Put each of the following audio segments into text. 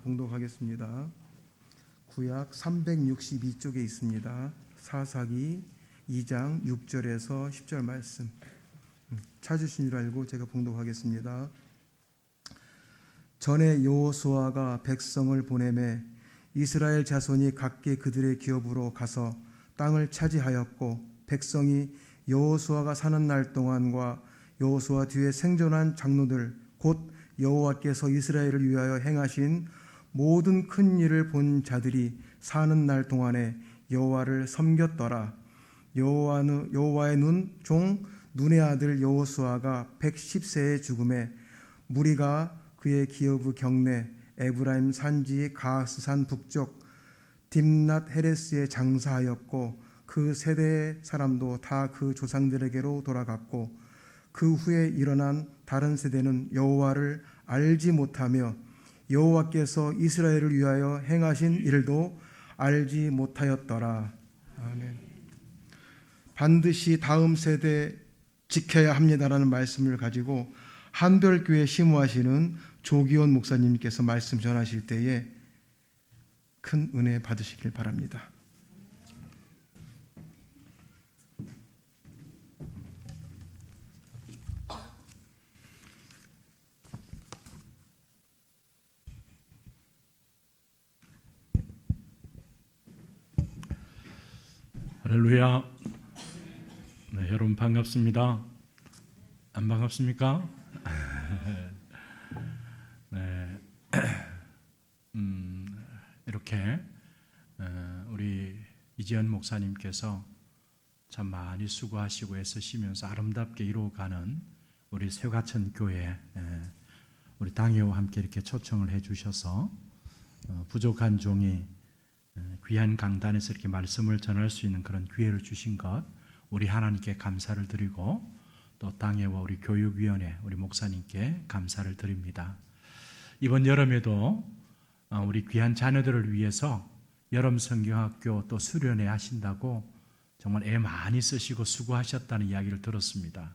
봉독하겠습니다. 구약 362쪽에 있습니다. 사사기 2장 6절에서 10절 말씀 찾으신 줄 알고 제가 봉독하겠습니다. 전에 여호수아가 백성을 보내매 이스라엘 자손이 각기 그들의 기업으로 가서 땅을 차지하였고, 백성이 여호수아가 사는 날 동안과 여호수아 뒤에 생존한 장로들 곧 여호와께서 이스라엘을 위하여 행하신 모든 큰 일을 본 자들이 사는 날 동안에 여호와를 섬겼더라. 여호와의 종 눈의 아들 여호수아가 110세에 죽음에 무리가 그의 기업의 경내 에브라임 산지 가스산 북쪽 딥낫 헤레스에 장사하였고, 그 세대의 사람도 다 그 조상들에게로 돌아갔고, 그 후에 일어난 다른 세대는 여호와를 알지 못하며 여호와께서 이스라엘을 위하여 행하신 일도 알지 못하였더라. 아멘. 반드시 다음 세대 지켜야 합니다라는 말씀을 가지고 한별교회 심우하시는 조기원 목사님께서 말씀 전하실 때에 큰 은혜 받으시길 바랍니다. 할렐루야. 네, 여러분 반갑습니다. 안 반갑습니까? 네, 이렇게 우리 이지연 목사님께서 참 많이 수고하시고 애쓰시면서 아름답게 이루어가는 우리 새과천 교회 우리 당회와 함께 이렇게 초청을 해주셔서 부족한 종이 귀한 강단에서 이렇게 말씀을 전할 수 있는 그런 기회를 주신 것, 우리 하나님께 감사를 드리고 또 당회와 우리 교육위원회 우리 목사님께 감사를 드립니다. 이번 여름에도 우리 귀한 자녀들을 위해서 여름 성경학교 또 수련회 하신다고 정말 애 많이 쓰시고 수고하셨다는 이야기를 들었습니다.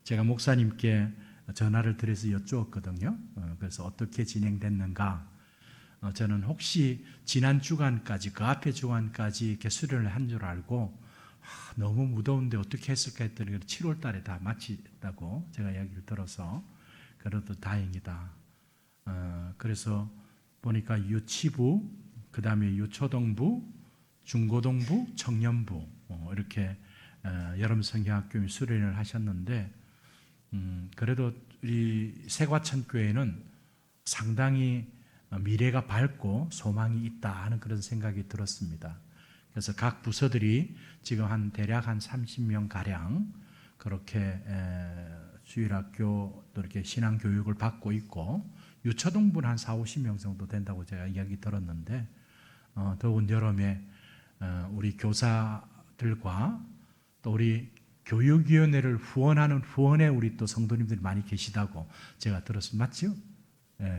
제가 목사님께 전화를 드려서 여쭈었거든요. 그래서 어떻게 진행됐는가. 저는 혹시 지난 주간까지 그 앞에 주간까지 이렇게 수련을 한 줄 알고 너무 무더운데 어떻게 했을까 했더니 7월 달에 다 마치다고 제가 이야기를 들어서 그래도 다행이다. 그래서 보니까 유치부, 그 다음에 유초등부, 중고등부, 청년부 이렇게 여름 성경학교 수련을 하셨는데 그래도 우리 새과천 교회는 상당히 미래가 밝고 소망이 있다 하는 그런 생각이 들었습니다. 그래서 각 부서들이 지금 대략 한 30명 가량 그렇게 주일학교 또 이렇게 신앙교육을 받고 있고, 유초등부는 한 40-50명 정도 된다고 제가 이야기 들었는데, 더운 여름에 우리 교사들과 또 우리 교육위원회를 후원하는 후원에 우리 또 성도님들이 많이 계시다고 제가 들었습니다. 맞죠?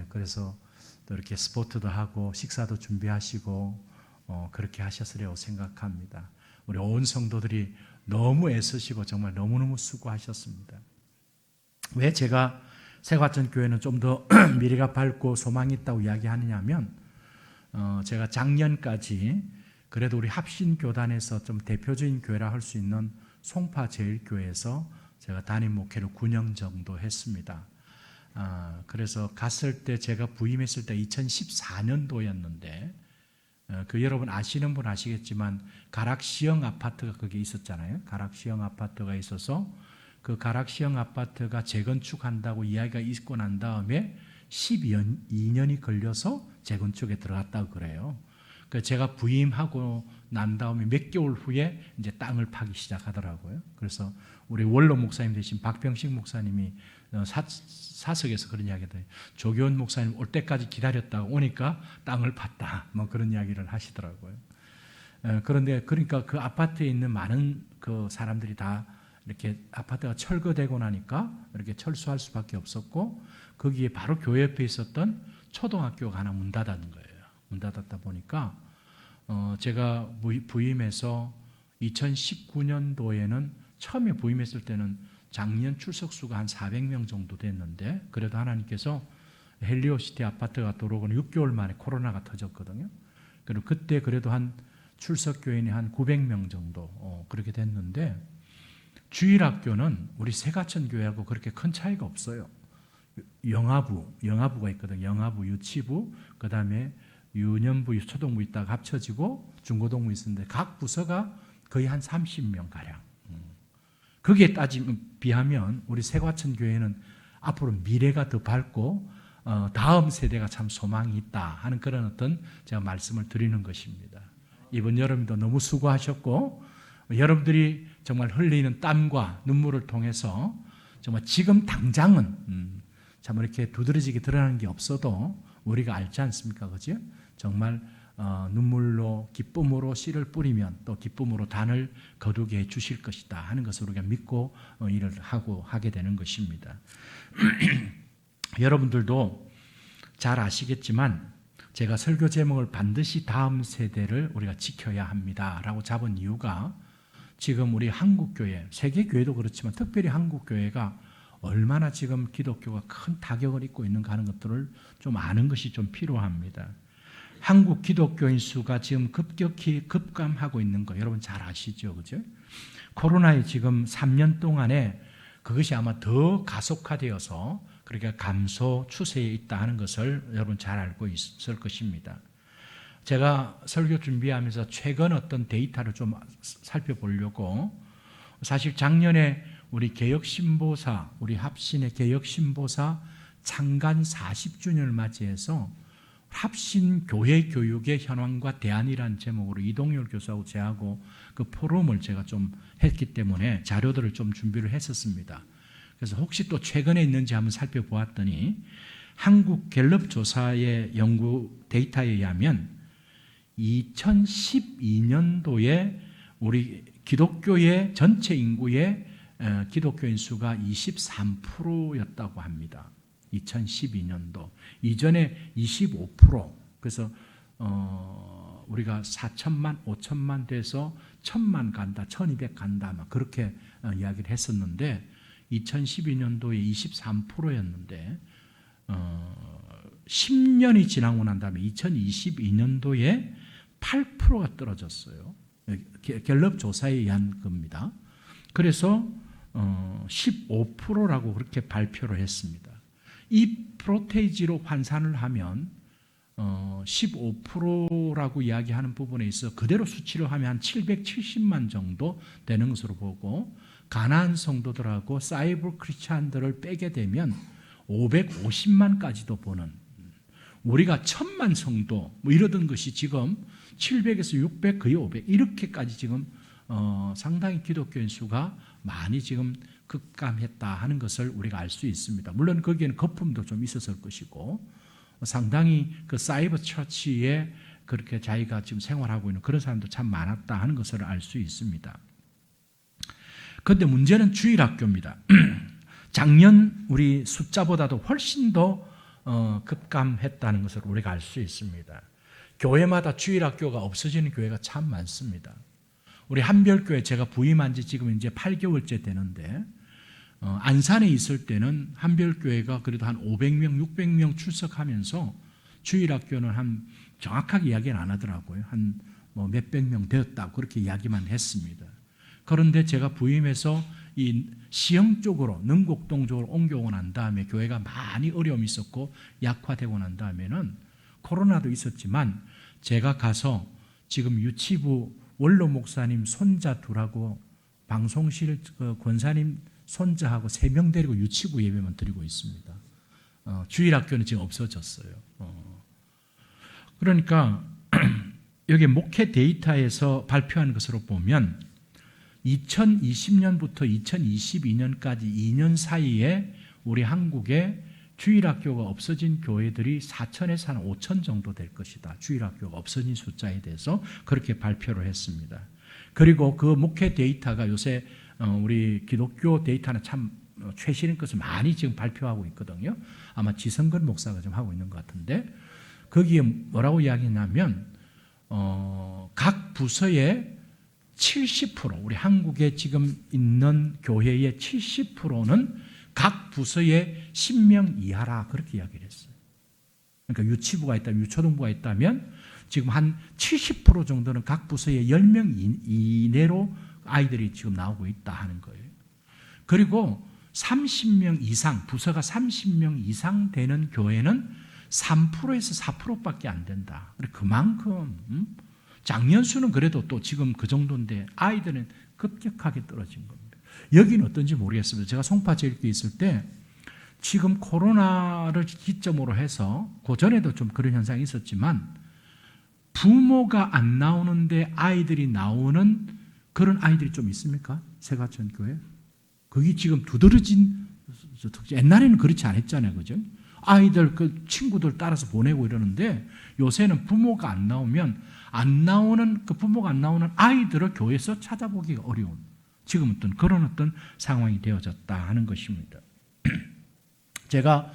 그래서 또 이렇게 스포츠도 하고 식사도 준비하시고 그렇게 하셨으리라고 생각합니다. 우리 온 성도들이 너무 애쓰시고 정말 너무너무 수고하셨습니다. 왜 제가 새과천 교회는 좀 더 미래가 밝고 소망이 있다고 이야기하느냐 하면 제가 작년까지 그래도 우리 합신교단에서 좀 대표적인 교회라 할 수 있는 송파제일교회에서 제가 담임 목회를 9년 정도 했습니다. 그래서 갔을 때 제가 부임했을 때 2014년도였는데 그 여러분 아시는 분 아시겠지만 가락시형 아파트가 거기 있었잖아요. 가락시형 아파트가 있어서 그 가락시형 아파트가 재건축한다고 이야기가 있고 난 다음에 12년이 걸려서 재건축에 들어갔다고 그래요. 그래서 제가 부임하고 난 다음에 몇 개월 후에 이제 땅을 파기 시작하더라고요. 그래서 우리 원로 목사님 되신 박병식 목사님이 사석에서 그런 이야기를 해요. 조기원 목사님 올 때까지 기다렸다가 오니까 땅을 팠다. 뭐 그런 이야기를 하시더라고요. 그런데 그러니까 그 아파트에 있는 많은 그 사람들이 다 이렇게 아파트가 철거되고 나니까 이렇게 철수할 수밖에 없었고, 거기에 바로 교회 옆에 있었던 초등학교가 하나 문 닫았는 거예요. 문 닫았다 보니까 제가 부임해서 2019년도에는 처음에 부임했을 때는 작년 출석 수가 한 400명 정도 됐는데, 그래도 하나님께서 헬리오시티 아파트가 들어오고 6개월 만에 코로나가 터졌거든요. 그리고 그때 그래도 한 출석 교인이 한 900명 정도 그렇게 됐는데 주일학교는 우리 새가천 교회하고 그렇게 큰 차이가 없어요. 영아부가 있거든요. 영아부, 유치부, 그 다음에 유년부, 초등부 있다가 합쳐지고 중고등부 있었는데 각 부서가 거의 한 30명 가량. 거기에 비하면 우리 새과천 교회는 앞으로 미래가 더 밝고 다음 세대가 참 소망이 있다 하는 그런 어떤 제가 말씀을 드리는 것입니다. 이번 여름도 너무 수고하셨고 여러분들이 정말 흘리는 땀과 눈물을 통해서 정말 지금 당장은 참 이렇게 두드러지게 드러나는 게 없어도 우리가 알지 않습니까? 그죠? 정말 눈물로 기쁨으로 씨를 뿌리면 또 기쁨으로 단을 거두게 해 주실 것이다 하는 것을 우리가 믿고 일을 하게 되는 것입니다. 여러분들도 잘 아시겠지만 제가 설교 제목을 반드시 다음 세대를 우리가 지켜야 합니다라고 잡은 이유가 지금 우리 한국교회, 세계교회도 그렇지만 특별히 한국교회가 얼마나 지금 기독교가 큰 타격을 입고 있는가 하는 것들을 좀 아는 것이 좀 필요합니다. 한국 기독교인 수가 지금 급격히 급감하고 있는 거 여러분 잘 아시죠? 그죠? 코로나에 지금 3년 동안에 그것이 아마 더 가속화되어서 그렇게 감소 추세에 있다 하는 것을 여러분 잘 알고 있을 것입니다. 제가 설교 준비하면서 최근 어떤 데이터를 좀 살펴보려고 사실 작년에 우리 개혁신보사, 우리 합신의 개혁신보사 창간 40주년을 맞이해서 합신 교회 교육의 현황과 대안이라는 제목으로 이동열 교수하고 저하고 그 포럼을 제가 좀 했기 때문에 자료들을 좀 준비를 했었습니다. 그래서 혹시 또 최근에 있는지 한번 살펴보았더니 한국 갤럽 조사의 연구 데이터에 의하면 2012년도에 우리 기독교의 전체 인구의 기독교인 수가 23%였다고 합니다. 2012년도 이전에 25%. 그래서 우리가 4천만, 5천만 돼서 1,000만 간다, 1,200 간다, 막 그렇게 이야기를 했었는데 2012년도에 23%였는데 10년이 지나고 난 다음에 2022년도에 8%가 떨어졌어요. 갤럽 조사에 의한 겁니다. 그래서 15%라고 그렇게 발표를 했습니다. 이 프로테이지로 환산을 하면 15%라고 이야기하는 부분에 있어 그대로 수치를 하면 한 770만 정도 되는 것으로 보고 가나안 성도들하고 사이버 크리스찬들을 빼게 되면 550만까지도 보는 우리가 1,000만 성도 뭐 이러던 것이 지금 700에서 600 거의 500 이렇게까지 지금 상당히 기독교인 수가 많이 지금 급감했다 하는 것을 우리가 알 수 있습니다. 물론 거기에는 거품도 좀 있었을 것이고 상당히 그 사이버 처치에 그렇게 자기가 지금 생활하고 있는 그런 사람도 참 많았다 하는 것을 알 수 있습니다. 그런데 문제는 주일학교입니다. 작년 우리 숫자보다도 훨씬 더 급감했다는 것을 우리가 알 수 있습니다. 교회마다 주일학교가 없어지는 교회가 참 많습니다. 우리 한별교회 제가 부임한 지 지금 이제 8개월째 되는데 안산에 있을 때는 한별교회가 그래도 한 500명, 600명 출석하면서 주일학교는 한 정확하게 이야기는 안 하더라고요. 한 뭐 몇백 명 되었다 그렇게 이야기만 했습니다. 그런데 제가 부임해서 이 시흥 쪽으로 능곡동 쪽으로 옮겨오고 난 다음에 교회가 많이 어려움이 있었고 약화되고 난 다음에는 코로나도 있었지만 제가 가서 지금 유치부 원로 목사님 손자 둘하고 방송실 권사님 손자하고 3명 데리고 유치부 예배만 드리고 있습니다. 주일학교는 지금 없어졌어요. 그러니까 여기 목회 데이터에서 발표한 것으로 보면 2020년부터 2022년까지 2년 사이에 우리 한국에 주일학교가 없어진 교회들이 4천에서 한 5천 정도 될 것이다. 주일학교가 없어진 숫자에 대해서 그렇게 발표를 했습니다. 그리고 그 목회 데이터가 요새 우리 기독교 데이터는 참 최신의 것을 많이 지금 발표하고 있거든요. 아마 지성근 목사가 좀 하고 있는 것 같은데 거기에 뭐라고 이야기했냐면 각 부서의 70% 우리 한국에 지금 있는 교회의 70%는 각 부서의 10명 이하라 그렇게 이야기를 했어요. 그러니까 유치부가 있다면, 유초등부가 있다면 지금 한 70% 정도는 각 부서에 10명 이내로 아이들이 지금 나오고 있다 하는 거예요. 그리고 30명 이상, 부서가 30명 이상 되는 교회는 3%에서 4%밖에 안 된다. 그만큼 작년 수는 그래도 또 지금 그 정도인데 아이들은 급격하게 떨어진 겁니다. 여기는 어떤지 모르겠습니다. 제가 송파제일교회 있을 때 지금 코로나를 기점으로 해서 그전에도 좀 그런 현상이 있었지만 부모가 안 나오는데 아이들이 나오는 그런 아이들이 좀 있습니까? 세가천교회? 그게 지금 두드러진, 옛날에는 그렇지 않았잖아요. 그죠? 아이들 그 친구들 따라서 보내고 이러는데 요새는 부모가 안 나오면 안 나오는 그 부모가 안 나오는 아이들을 교회에서 찾아보기가 어려운 지금 그런 어떤 상황이 되어졌다 하는 것입니다. 제가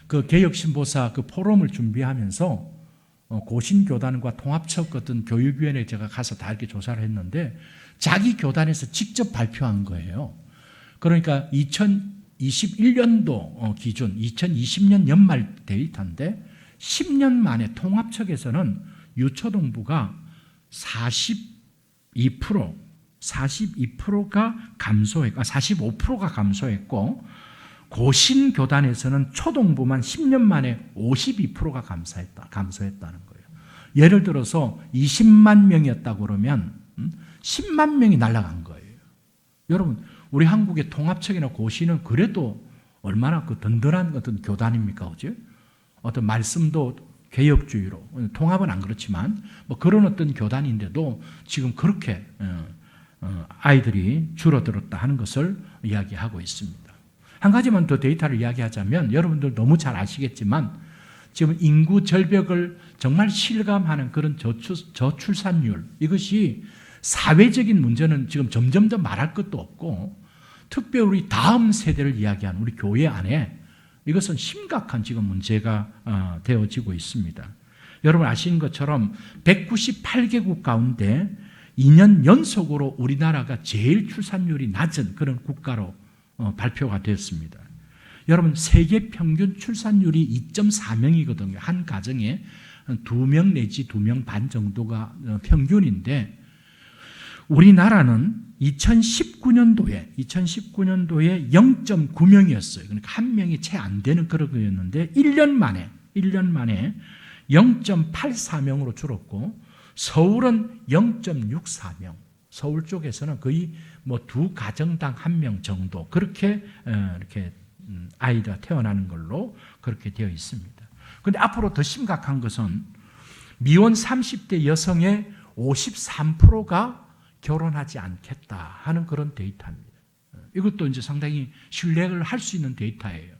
그 개혁신보사 그 포럼을 준비하면서 고신교단과 통합청 어떤 교육위원회에 제가 가서 다 이렇게 조사를 했는데 자기 교단에서 직접 발표한 거예요. 그러니까 2021년도 기준 2020년 연말 데이터인데 10년 만에 통합청에서는 유초등부가 42%가 감소했고 45%가 감소했고 고신교단에서는 초등부만 10년 만에 52%가 감소했다는 거예요. 예를 들어서 20만 명이었다고 그러면 10만 명이 날아간 거예요. 여러분, 우리 한국의 통합청이나 고신은 그래도 얼마나 그 든든한 어떤 교단입니까? 그죠? 어떤 말씀도 개혁주의로, 통합은 안 그렇지만 뭐 그런 어떤 교단인데도 지금 그렇게 아이들이 줄어들었다 하는 것을 이야기하고 있습니다. 한 가지만 더 데이터를 이야기하자면 여러분들 너무 잘 아시겠지만 지금 인구 절벽을 정말 실감하는 그런 저출산율, 이것이 사회적인 문제는 지금 점점 더 말할 것도 없고 특별히 우리 다음 세대를 이야기하는 우리 교회 안에 이것은 심각한 지금 문제가 되어지고 있습니다. 여러분 아시는 것처럼 198개국 가운데 2년 연속으로 우리나라가 제일 출산율이 낮은 그런 국가로 발표가 되었습니다. 여러분 세계 평균 출산율이 2.4명이거든요. 한 가정에 2명 내지 2명 반 정도가 평균인데 우리나라는 2019년도에 0.9명이었어요. 그러니까 한 명이 채 안 되는 그런 거였는데 1년 만에 0.84명으로 줄었고 서울은 0.64명. 서울 쪽에서는 거의 뭐 두 가정당 한 명 정도 그렇게 이렇게 아이가 태어나는 걸로 그렇게 되어 있습니다. 그런데 앞으로 더 심각한 것은 미혼 30대 여성의 53%가 결혼하지 않겠다 하는 그런 데이터입니다. 이것도 이제 상당히 신뢰를 할 수 있는 데이터예요.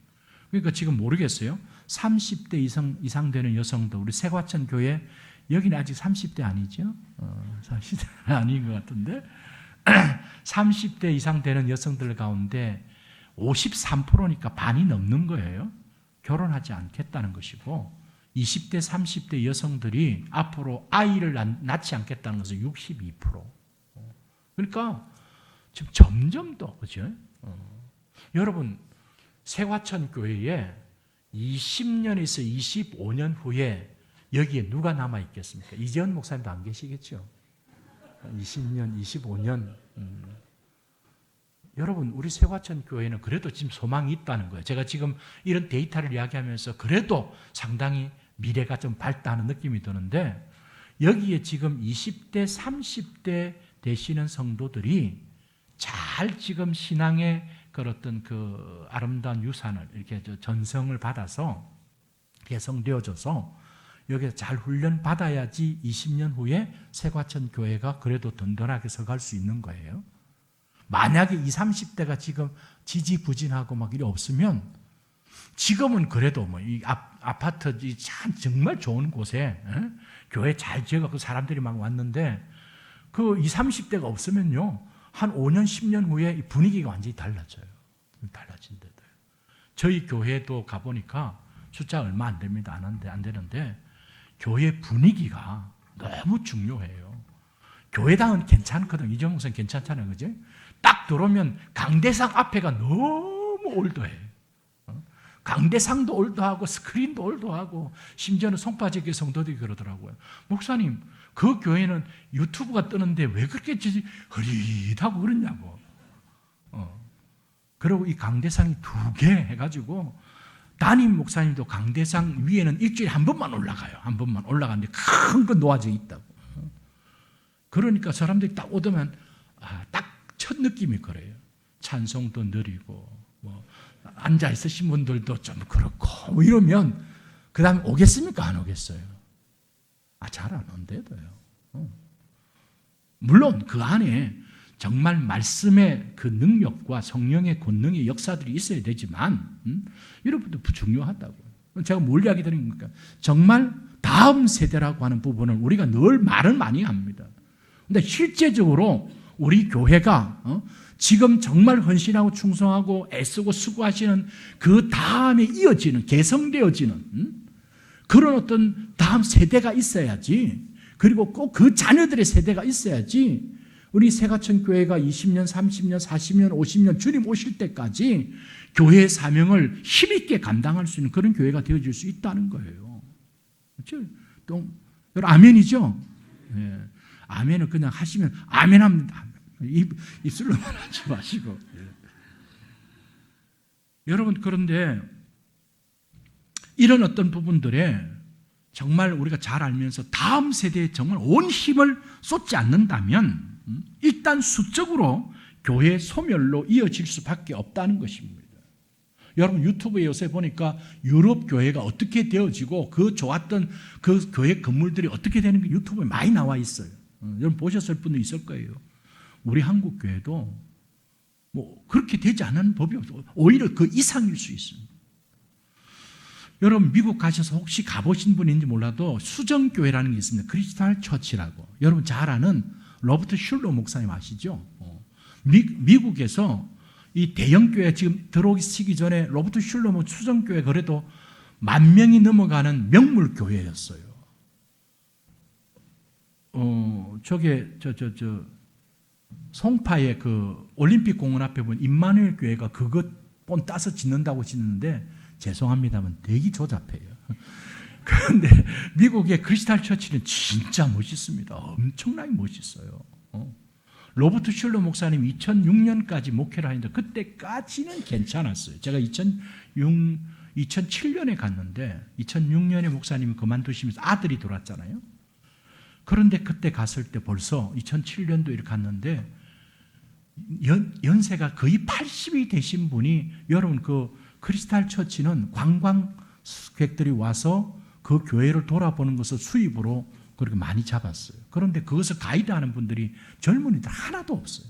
그러니까 지금 모르겠어요. 30대 이상 되는 여성도 우리 세과천 교회 여기는 아직 30대 아니죠? 30대 아닌 것 같은데 30대 이상 되는 여성들 가운데 53%니까 반이 넘는 거예요. 결혼하지 않겠다는 것이고 20대 30대 여성들이 앞으로 아이를 낳지 않겠다는 것은 62%. 그러니까 지금 점점 더 그죠? 여러분 세과천 교회에 20년에서 25년 후에 여기에 누가 남아 있겠습니까? 이재현 목사님도 안 계시겠죠? 20년, 25년. 여러분 우리 세과천 교회는 그래도 지금 소망이 있다는 거예요. 제가 지금 이런 데이터를 이야기하면서 그래도 상당히 미래가 좀 밝다는 느낌이 드는데 여기에 지금 20대, 30대 되시는 성도들이 잘 지금 신앙의 그런 그 아름다운 유산을 이렇게 전성을 받아서 개성되어져서 여기서 잘 훈련 받아야지 20년 후에 세과천 교회가 그래도 든든하게 서갈 수 있는 거예요. 만약에 20, 30대가 지금 지지부진하고 막 이래 없으면 지금은 그래도 뭐 이 아파트 참 정말 좋은 곳에 교회 잘 지어갖고 사람들이 막 왔는데 그 20, 30대가 없으면요 한 5년, 10년 후에 이 분위기가 완전히 달라져요. 달라진대요. 저희 교회도 가보니까 숫자 얼마 안 됩니다. 안 되는데 교회 분위기가 너무 중요해요. 교회당은 괜찮거든. 이정용 목사님 괜찮잖아요. 그죠? 딱 들어오면 강대상 앞에가 너무 올드해. 강대상도 올도하고 스크린도 올도하고 심지어는 송파제교 성도들이 그러더라고요. 목사님, 그 교회는 유튜브가 뜨는데 왜 그렇게 흐릿하고 그러냐고. 그리고 이 강대상이 2개 해가지고 담임 목사님도 강대상 위에는 일주일에 한 번만 올라가요. 한 번만 올라가는데 큰 거 놓아져 있다고. 그러니까 사람들이 딱 오더만 딱 첫 느낌이 그래요. 찬송도 느리고 뭐 앉아 있으신 분들도 좀 그렇고 뭐 이러면 그 다음에 오겠습니까? 안 오겠어요? 잘 안 온대도요. 물론 그 안에 정말 말씀의 그 능력과 성령의 권능의 역사들이 있어야 되지만 여러분도 중요하다고요. 제가 뭘 이야기 드린 겁니까? 정말 다음 세대라고 하는 부분을 우리가 늘 말을 많이 합니다. 근데 실제적으로 우리 교회가 지금 정말 헌신하고 충성하고 애쓰고 수고하시는 그 다음에 이어지는 개성되어지는 그런 어떤 다음 세대가 있어야지, 그리고 꼭 그 자녀들의 세대가 있어야지 우리 새가천교회가 20년, 30년, 40년, 50년 주님 오실 때까지 교회의 사명을 힘있게 감당할 수 있는 그런 교회가 되어질 수 있다는 거예요. 그렇죠? 또 여러분 아멘이죠? 네. 아멘을 그냥 하시면 아멘 합니다. 입술로만 하지 마시고. 여러분, 그런데 이런 어떤 부분들에 정말 우리가 잘 알면서 다음 세대에 정말 온 힘을 쏟지 않는다면 일단 수적으로 교회 소멸로 이어질 수밖에 없다는 것입니다. 여러분, 유튜브에 요새 보니까 유럽 교회가 어떻게 되어지고 그 좋았던 그 교회 건물들이 어떻게 되는 게 유튜브에 많이 나와 있어요. 여러분 보셨을 분도 있을 거예요. 우리 한국 교회도 뭐 그렇게 되지 않은 법이 없어요. 오히려 그 이상일 수 있습니다. 여러분 미국 가셔서 혹시 가보신 분인지 몰라도 수정교회라는 게 있습니다. 크리스탈 처치라고. 여러분 잘 아는 로버트 슐러 목사님 아시죠? 미국에서 이 대형교회 지금 들어오기 전에 로버트 슐러 수정교회 그래도 10,000명이 넘어가는 명물교회였어요. 송파의 그 올림픽 공원 앞에 보면 임마누엘 교회가 그것 본 따서 짓는다고 짓는데 죄송합니다만 되게 조잡해요. 그런데 미국의 크리스탈 처치는 진짜 멋있습니다. 엄청나게 멋있어요. 로버트 슐러 목사님 2006년까지 목회를 하는데 그때까지는 괜찮았어요. 제가 2007년에 갔는데 2006년에 목사님이 그만두시면서 아들이 돌았잖아요. 그런데 그때 갔을 때 벌써 2007년도 이렇게 갔는데 연세가 거의 80이 되신 분이, 여러분 그 크리스탈 처치는 관광객들이 와서 그 교회를 돌아보는 것을 수입으로 그렇게 많이 잡았어요. 그런데 그것을 가이드하는 분들이 젊은이들 하나도 없어요.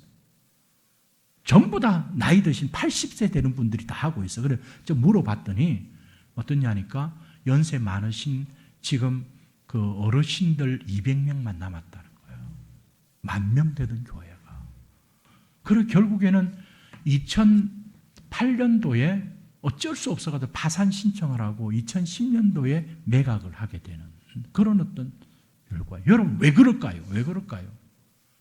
전부 다 나이 드신 80세 되는 분들이 다 하고 있어요. 그래서 좀 물어봤더니 어떠냐니까 연세 많으신 지금 그 어르신들 200명만 남았다는 거예요. 10,000명 되던 교회가. 그리고 결국에는 2008년도에 어쩔 수 없어가지고 파산 신청을 하고 2010년도에 매각을 하게 되는 그런 어떤 결과예요. 여러분 왜 그럴까요? 왜 그럴까요?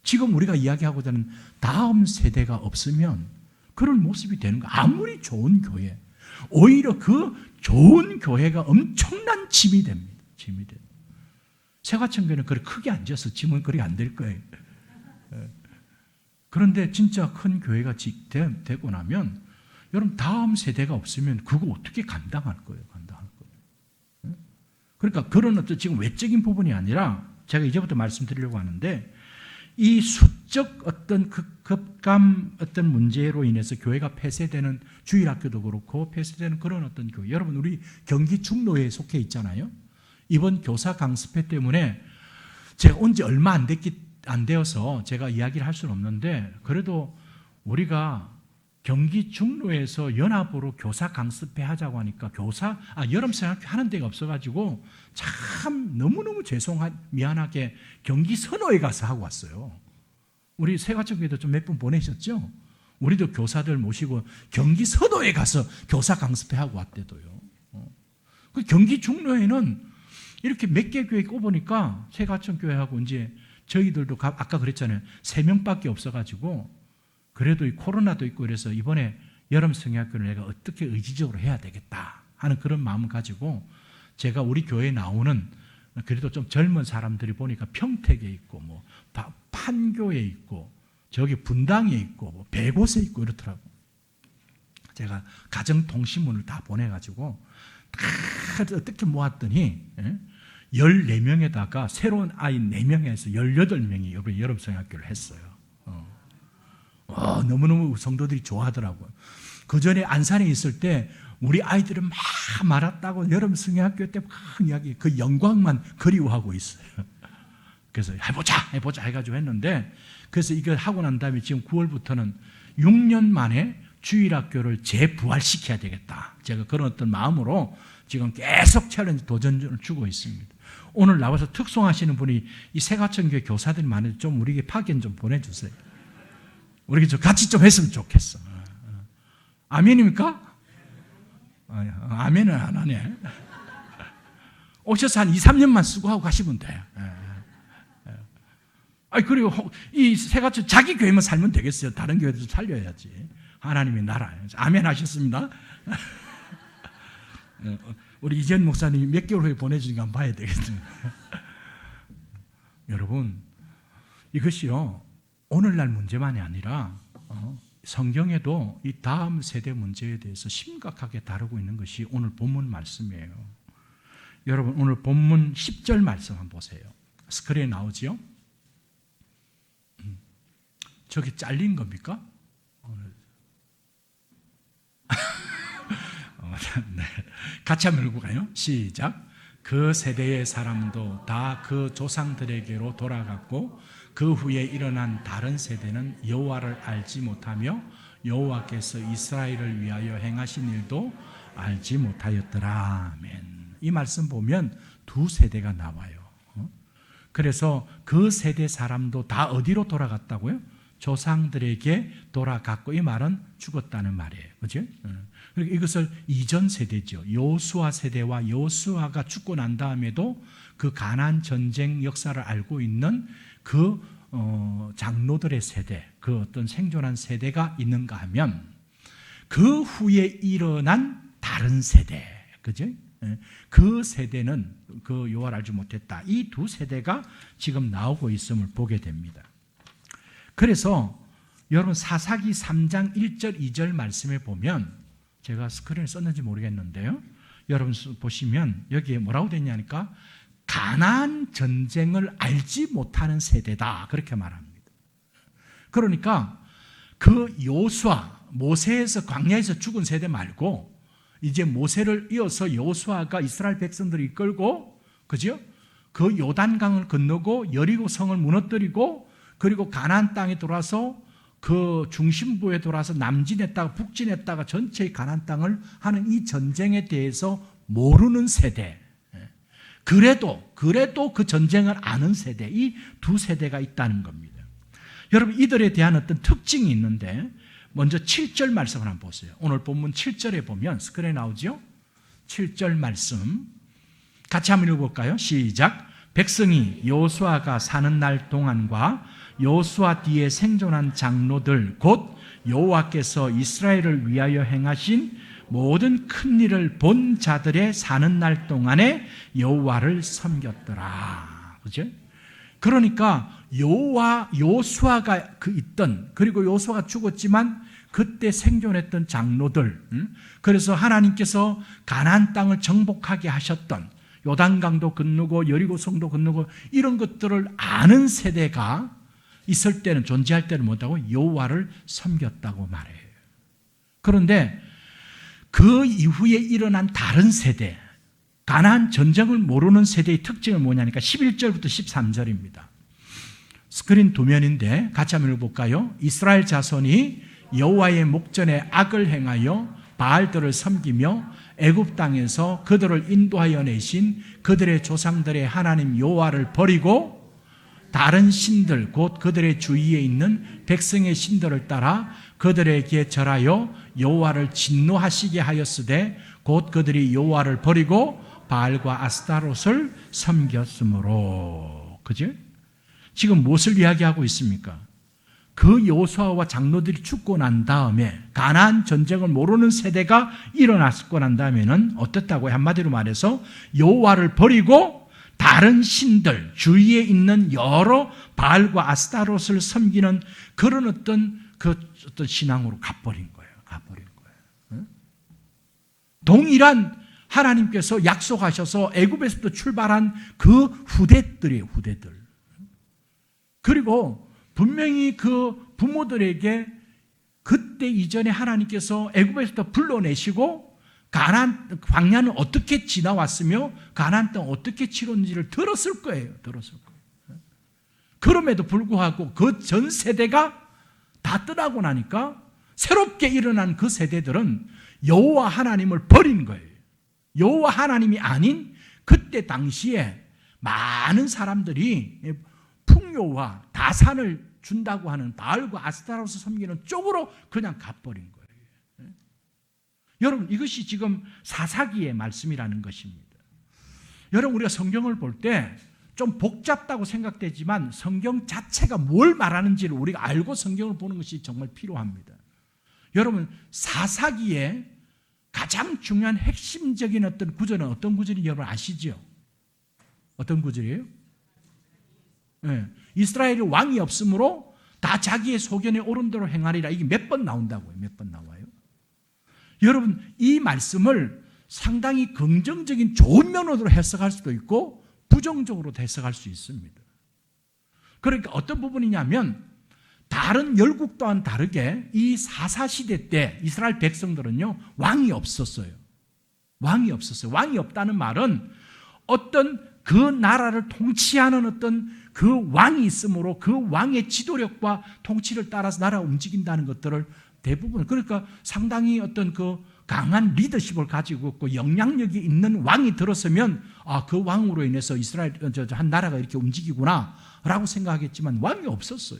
지금 우리가 이야기하고자 하는 다음 세대가 없으면 그런 모습이 되는 거예요. 아무리 좋은 교회, 오히려 그 좋은 교회가 엄청난 짐이 됩니다. 짐이 됩니다. 새가천교회는 그렇게 크게 안 지어서 짐은 그렇게 안 될 거예요. 그런데 진짜 큰 교회가 되고 나면 여러분 다음 세대가 없으면 그거 어떻게 감당할 거예요? 감당할 거예요. 그러니까 그런 어떤 지금 외적인 부분이 아니라 제가 이제부터 말씀드리려고 하는데 이 수적 어떤 급감 어떤 문제로 인해서 교회가 폐쇄되는, 주일학교도 그렇고 폐쇄되는 그런 어떤 교회. 여러분 우리 경기 중로에 속해 있잖아요. 이번 교사 강습회 때문에 제가 온 지 얼마 안 되어서 제가 이야기를 할 수는 없는데 그래도 우리가 경기 중로에서 연합으로 교사 강습회 하자고 하니까 여름생활학교 하는 데가 없어가지고 참 너무너무 미안하게 경기 선호에 가서 하고 왔어요. 우리 새가천교회도 좀 몇 분 보내셨죠? 우리도 교사들 모시고 경기 선호에 가서 교사 강습회 하고 왔대도요. 그 경기 중로에는 이렇게 몇 개 교회 꼽으니까 새가천교회하고 이제 저희들도 아까 그랬잖아요. 3명밖에 없어가지고 그래도 이 코로나도 있고 그래서 이번에 여름 성야학교를 내가 어떻게 의지적으로 해야 되겠다. 하는 그런 마음을 가지고 제가 우리 교회에 나오는 그래도 좀 젊은 사람들이 보니까 평택에 있고 뭐 판교에 있고 저기 분당에 있고 뭐 백옷에 있고 이렇더라고. 제가 가정통신문을 다 보내가지고 다 어떻게 모았더니 14명에다가 새로운 아이 4명에서 18명이 여름성학교를 했어요. 너무너무 성도들이 좋아하더라고요. 그 전에 안산에 있을 때 우리 아이들은 막 말았다고 여름성학교 때 막 이야기, 그 영광만 그리워하고 있어요. 그래서 해보자 해가지고 했는데, 그래서 이걸 하고 난 다음에 지금 9월부터는 6년 만에 주일학교를 재부활시켜야 되겠다. 제가 그런 어떤 마음으로 지금 계속 챌린지 도전을 주고 있습니다. 오늘 나와서 특송하시는 분이 이 세가천교회 교사들이 많은데 좀 우리에게 파견 좀 보내주세요. 우리 좀 같이 좀 했으면 좋겠어. 아멘입니까? 아멘은 안 하네. 오셔서 한 2, 3년만 수고하고 가시면 돼요. 그리고 이 세가천 자기 교회만 살면 되겠어요. 다른 교회도 살려야지. 하나님의 나라. 아멘 하셨습니다. 우리 이재현 목사님이 몇 개월 후에 보내주니까 한번 봐야 되겠죠. 여러분, 이것이요, 오늘날 문제만이 아니라 성경에도 이 다음 세대 문제에 대해서 심각하게 다루고 있는 것이 오늘 본문 말씀이에요. 여러분, 오늘 본문 10절 말씀 한번 보세요. 스크린에 나오지요? 저기 잘린 겁니까? 네. 같이 한번 읽어볼까요? 시작. 그 세대의 사람도 다 그 조상들에게로 돌아갔고 그 후에 일어난 다른 세대는 여호와를 알지 못하며 여호와께서 이스라엘을 위하여 행하신 일도 알지 못하였더라. 아멘. 이 말씀 보면 두 세대가 나와요. 그래서 그 세대 사람도 다 어디로 돌아갔다고요? 조상들에게 돌아갔고, 이 말은 죽었다는 말이에요. 그죠? 그러니까 이것을 이전 세대죠. 여호수아 세대와 여호수아가 죽고 난 다음에도 그 가나안 전쟁 역사를 알고 있는 그 장로들의 세대, 그 어떤 생존한 세대가 있는가 하면 그 후에 일어난 다른 세대, 그죠? 그 세대는 그 여호와를 알지 못했다. 이 두 세대가 지금 나오고 있음을 보게 됩니다. 그래서 여러분 사사기 3장 1절 2절 말씀에 보면, 제가 스크린에 썼는지 모르겠는데요, 여러분 보시면 여기에 뭐라고 되냐니까 가나안 전쟁을 알지 못하는 세대다, 그렇게 말합니다. 그러니까 그 여호수아, 모세에서 광야에서 죽은 세대 말고 이제 모세를 이어서 여호수아가 이스라엘 백성들을 이끌고, 그죠? 그 요단강을 건너고 여리고 성을 무너뜨리고, 그리고 가나안 땅에 돌아서 그 중심부에 돌아서 남진했다가 북진했다가 전체의 가나안 땅을 하는 이 전쟁에 대해서 모르는 세대, 그래도 그 전쟁을 아는 세대, 이 두 세대가 있다는 겁니다. 여러분, 이들에 대한 어떤 특징이 있는데, 먼저 7절 말씀을 한번 보세요. 오늘 본문 7절에 보면 스크린에 나오죠? 7절 말씀 같이 한번 읽어볼까요? 시작. 백성이 여호수아가 사는 날 동안과 여호수아 뒤에 생존한 장로들 곧 여호와께서 이스라엘을 위하여 행하신 모든 큰 일을 본 자들의 사는 날 동안에 여호와를 섬겼더라. 그죠? 그러니까 여호수아가 있던, 그리고 여호수아가 죽었지만 그때 생존했던 장로들, 그래서 하나님께서 가나안 땅을 정복하게 하셨던, 요단강도 건너고 여리고성도 건너고 이런 것들을 아는 세대가 있을 때는, 존재할 때는 뭐라고? 여호와를 섬겼다고 말해요. 그런데 그 이후에 일어난 다른 세대, 가나안 전쟁을 모르는 세대의 특징은 뭐냐니까 11절부터 13절입니다. 스크린 두 면인데 같이 한번 읽어볼까요? 이스라엘 자손이 여호와의 목전에 악을 행하여 바알들을 섬기며 애굽 땅에서 그들을 인도하여 내신 그들의 조상들의 하나님 여호와를 버리고 다른 신들 곧 그들의 주위에 있는 백성의 신들을 따라 그들에게 절하여 여호와를 진노하시게 하였으되 곧 그들이 여호와를 버리고 바알과 아스타롯을 섬겼으므로. 그죠? 지금 무엇을 이야기하고 있습니까? 그 여호수아와 장로들이 죽고 난 다음에 가나안 전쟁을 모르는 세대가 일어났고 난 다음에는 어떻다고 한마디로 말해서 여호와를 버리고 다른 신들 주위에 있는 여러 바알과 아스타롯을 섬기는 그런 어떤 신앙으로 가버린 거예요. 동일한 하나님께서 약속하셔서 애굽에서부터 출발한 그 후대들이에요. 후대들. 그리고 분명히 그 부모들에게 그때 이전에 하나님께서 애굽에서부터 불러내시고 가나안 광야는 어떻게 지나왔으며 가나안 땅 어떻게 치렀는지를 들었을 거예요. 그럼에도 불구하고 그 전 세대가 다 떠나고 나니까 새롭게 일어난 그 세대들은 여호와 하나님을 버린 거예요. 여호와 하나님이 아닌 그때 당시에 많은 사람들이 풍요와 다산을 준다고 하는 바알과 아스타롯을 섬기는 쪽으로 그냥 가버린 거예요. 여러분, 이것이 지금 사사기의 말씀이라는 것입니다. 여러분, 우리가 성경을 볼 때 좀 복잡다고 생각되지만 성경 자체가 뭘 말하는지를 우리가 알고 성경을 보는 것이 정말 필요합니다. 여러분, 사사기의 가장 중요한 핵심적인 어떤 구절은 어떤 구절인지 여러분 아시죠? 어떤 구절이에요? 네. 이스라엘이 왕이 없으므로 다 자기의 소견에 옳은 대로 행하리라. 이게 몇 번 나온다고요? 몇 번 나와요? 여러분, 이 말씀을 상당히 긍정적인 좋은 면으로 해석할 수도 있고 부정적으로 해석할 수 있습니다. 그러니까 어떤 부분이냐면 다른 열국 또한 다르게 이 사사시대 때 이스라엘 백성들은요, 왕이 없었어요. 왕이 없다는 말은 어떤 그 나라를 통치하는 어떤 그 왕이 있으므로 그 왕의 지도력과 통치를 따라서 나라가 움직인다는 것들을 대부분, 그러니까 상당히 어떤 그 강한 리더십을 가지고 있고 영향력이 있는 왕이 들어서면 그 왕으로 인해서 이스라엘 한 나라가 이렇게 움직이구나 라고 생각하겠지만 왕이 없었어요.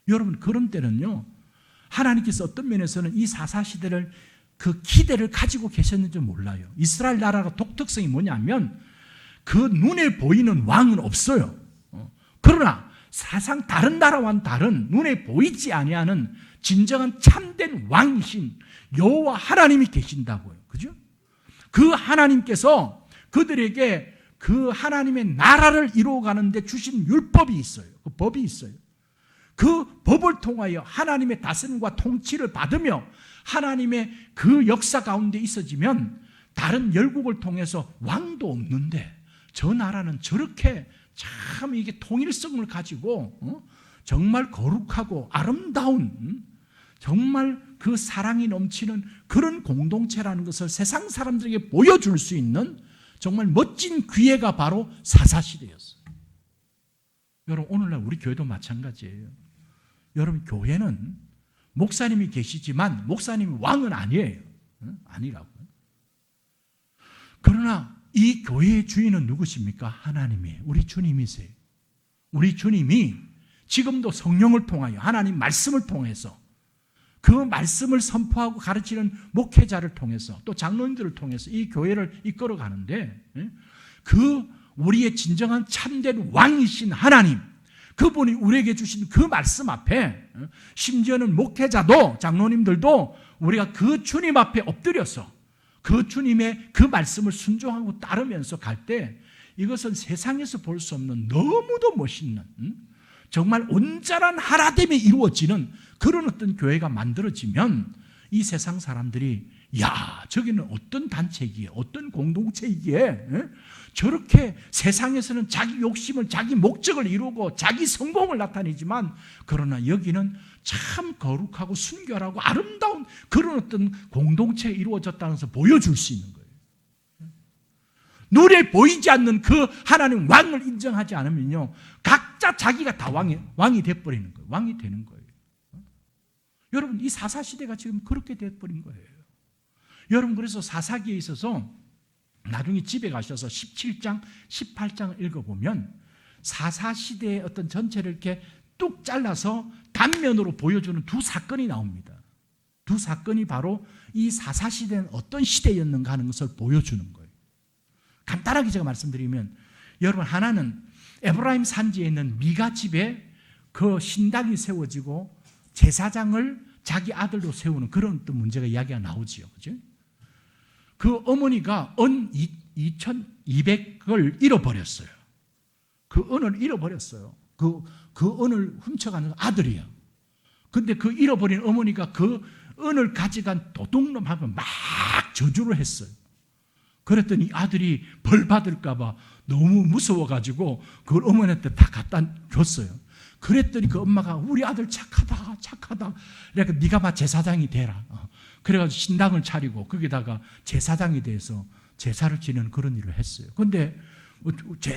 여러분, 그런 때는요, 하나님께서 어떤 면에서는 이 사사시대를 그 기대를 가지고 계셨는지 몰라요. 이스라엘 나라가 독특성이 뭐냐면 그 눈에 보이는 왕은 없어요. 그러나 사상 다른 나라와는 다른 눈에 보이지 아니하는 진정한 참된 왕이신 여호와 하나님이 계신다고요. 그죠? 그 하나님께서 그들에게 그 하나님의 나라를 이루어가는 데 주신 율법이 있어요. 그 법이 있어요. 그 법을 통하여 하나님의 다스림과 통치를 받으며 하나님의 그 역사 가운데 있어지면 다른 열국을 통해서 왕도 없는데 저 나라는 저렇게 참 이게 통일성을 가지고 정말 거룩하고 아름다운 정말 그 사랑이 넘치는 그런 공동체라는 것을 세상 사람들에게 보여줄 수 있는 정말 멋진 기회가 바로 사사시대였어요. 여러분, 오늘날 우리 교회도 마찬가지예요. 여러분, 교회는 목사님이 계시지만 목사님이 왕은 아니에요. 아니라고요. 그러나 이 교회의 주인은 누구십니까? 하나님이에요. 우리 주님이세요. 우리 주님이 지금도 성령을 통하여 하나님 말씀을 통해서 그 말씀을 선포하고 가르치는 목회자를 통해서 또 장로님들을 통해서 이 교회를 이끌어 가는데 그 우리의 진정한 참된 왕이신 하나님, 그분이 우리에게 주신 그 말씀 앞에 심지어는 목회자도 장로님들도 우리가 그 주님 앞에 엎드려서 그 주님의 그 말씀을 순종하고 따르면서 갈 때 이것은 세상에서 볼 수 없는 너무도 멋있는 정말 온전한 하나됨이 이루어지는 그런 어떤 교회가 만들어지면 이 세상 사람들이 야, 저기는 어떤 단체이기에 어떤 공동체이기에 저렇게 세상에서는 자기 욕심을 자기 목적을 이루고 자기 성공을 나타내지만 그러나 여기는 참 거룩하고 순결하고 아름다운 그런 어떤 공동체가 이루어졌다는 것을 보여줄 수 있는 거예요. 눈에 보이지 않는 그 하나님 왕을 인정하지 않으면요, 각자 자기가 다 왕이 돼버리는 거예요. 왕이 되는 거예요. 여러분, 이 사사시대가 지금 그렇게 돼버린 거예요. 여러분, 그래서 사사기에 있어서 나중에 집에 가셔서 17장, 18장을 읽어보면 사사시대의 어떤 전체를 이렇게 뚝 잘라서 단면으로 보여주는 두 사건이 나옵니다. 두 사건이 바로 이 사사시대는 어떤 시대였는가 하는 것을 보여주는 거예요. 간단하게 제가 말씀드리면 여러분, 하나는 에브라임 산지에 있는 미가 집에 그 신당이 세워지고 제사장을 자기 아들로 세우는 그런 또 문제가 이야기가 나오지요. 그죠? 그 어머니가 은 2200을 잃어버렸어요. 그 은을 잃어버렸어요. 그 은을 훔쳐가는 아들이야. 근데 그 잃어버린 어머니가 그 은을 가져간 도둑놈하고 막 저주를 했어요. 그랬더니 아들이 벌 받을까봐 너무 무서워가지고 그걸 어머니한테 다 갖다 줬어요. 그랬더니 그 엄마가 우리 아들 착하다. 그러니까 네가 막 제사장이 되라. 그래가지고 신당을 차리고 거기다가 제사장이 돼서 제사를 지내는 그런 일을 했어요. 근데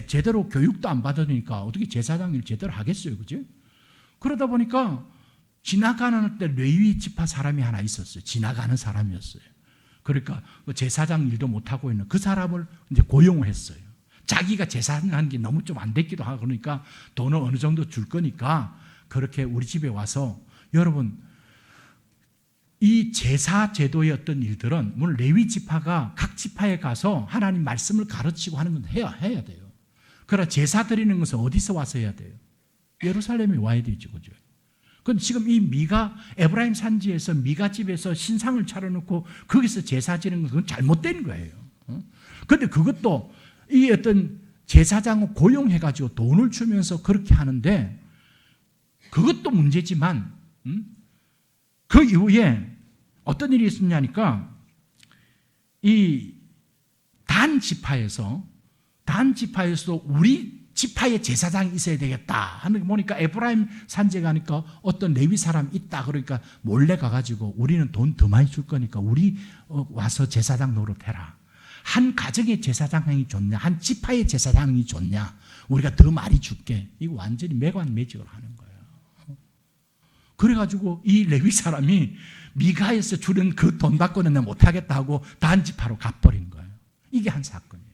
제대로 교육도 안 받으니까 어떻게 제사장 일 제대로 하겠어요, 그지? 그러다 보니까 지나가는 때 레위 지파 사람이 하나 있었어요. 지나가는 사람이었어요. 그러니까 제사장 일도 못 하고 있는 그 사람을 이제 고용을 했어요. 자기가 제사하는 게 너무 좀 안 됐기도 하고 그러니까 돈을 어느 정도 줄 거니까 그렇게 우리 집에 와서 여러분 이 제사 제도의 어떤 일들은 물론 레위 지파가 각 지파에 가서 하나님 말씀을 가르치고 하는 건 해야 돼요. 그러나 제사 드리는 것은 어디서 와서 해야 돼요? 예루살렘에 와야 되죠, 그죠? 그런데 지금 이 미가 에브라임 산지에서 미가 집에서 신상을 차려놓고 거기서 제사 지는 건 잘못된 거예요. 그런데 그것도 이 어떤 제사장을 고용해가지고 돈을 주면서 그렇게 하는데 그것도 문제지만 그 이후에 어떤 일이 있었냐니까 이 단 지파에서 우리 지파에 제사장이 있어야 되겠다 하는 거 보니까 에브라임 산지에 가니까 어떤 레위 사람 있다 그러니까 몰래 가가지고 우리는 돈 더 많이 줄 거니까 우리 와서 제사장 노릇해라. 한 가정의 제사장이 좋냐 한 지파의 제사장이 좋냐 우리가 더 많이 줄게. 이거 완전히 매관매직을 하는 거예요. 그래가지고 이 레위 사람이 미가에서 주는 그 돈 받고는 내가 못하겠다 하고 단지파로 가버린 거예요. 이게 한 사건이에요.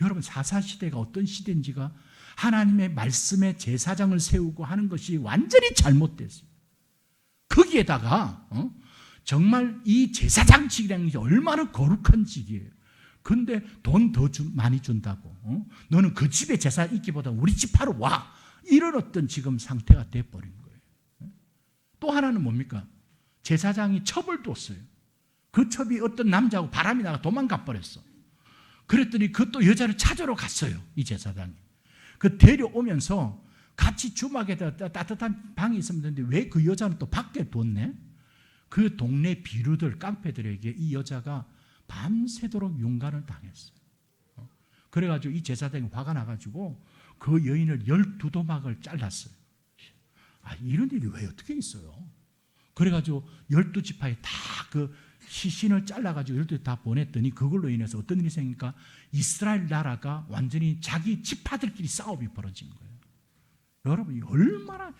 여러분 사사시대가 어떤 시대인지가 하나님의 말씀에 제사장을 세우고 하는 것이 완전히 잘못됐어요. 거기에다가 정말 이 제사장 직이라는 게 얼마나 거룩한 직이에요. 근데 돈 더 많이 준다고 너는 그 집에 제사 있기보다 우리 지파로 와. 이런 어떤 지금 상태가 돼버린 거예요. 또 하나는 뭡니까? 제사장이 첩을 뒀어요. 그 첩이 어떤 남자하고 바람이 나가 도망가 버렸어. 그랬더니 그것도 여자를 찾으러 갔어요. 이 제사장이. 그 데려오면서 같이 주막에다 따뜻한 방이 있으면 되는데 왜 그 여자는 또 밖에 뒀네? 그 동네 비루들, 깡패들에게 이 여자가 밤새도록 윤관을 당했어요. 그래가지고 이 제사장이 화가 나가지고 그 여인을 12도막을 잘랐어요. 이런 일이 왜 어떻게 있어요? 그래가지고 12지파에 다 그 시신을 잘라가지고 12개 다 보냈더니 그걸로 인해서 어떤 일이 생기니까 이스라엘 나라가 완전히 자기 지파들끼리 싸움이 벌어진 거예요. 여러분, 얼마나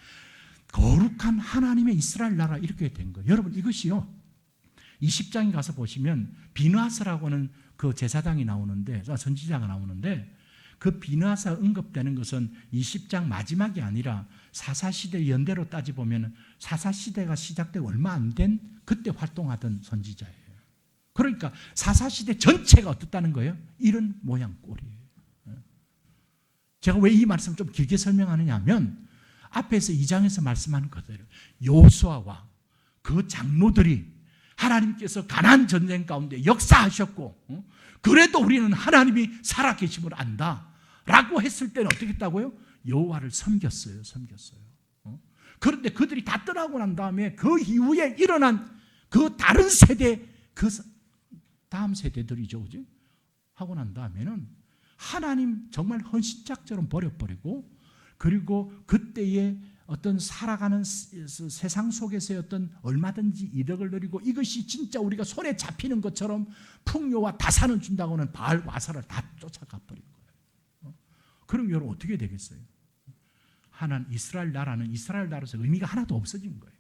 거룩한 하나님의 이스라엘 나라 이렇게 된 거예요. 여러분, 이것이요. 20장에 가서 보시면 비느하스라고는 그 제사장이 나오는데, 선지자가 나오는데 그 비느하스 언급되는 것은 20장 마지막이 아니라 사사시대 연대로 따지보면 사사시대가 시작되고 얼마 안 된 그때 활동하던 선지자예요. 그러니까 사사시대 전체가 어떻다는 거예요? 이런 모양 꼴이에요. 제가 왜 이 말씀을 좀 길게 설명하느냐 하면 앞에서 2장에서 말씀하는 그대로 여호수아와 그 장로들이 하나님께서 가나안 전쟁 가운데 역사하셨고 그래도 우리는 하나님이 살아계심을 안다 라고 했을 때는 어떻게 했다고요? 여호와를 섬겼어요. 그런데 그들이 다 떠나고 난 다음에 그 이후에 일어난 그 다른 세대, 그 다음 세대들이죠, 그죠? 하고 난 다음에는 하나님 정말 헌신짝처럼 버려버리고 그리고 그때의 어떤 살아가는 세상 속에서의 어떤 얼마든지 이득을 누리고 이것이 진짜 우리가 손에 잡히는 것처럼 풍요와 다산을 준다고는 바알 와사를 다 쫓아가 버린 거예요. 그럼 여러분 어떻게 되겠어요? 하나님 이스라엘 나라는 이스라엘 나라에서 의미가 하나도 없어진 거예요.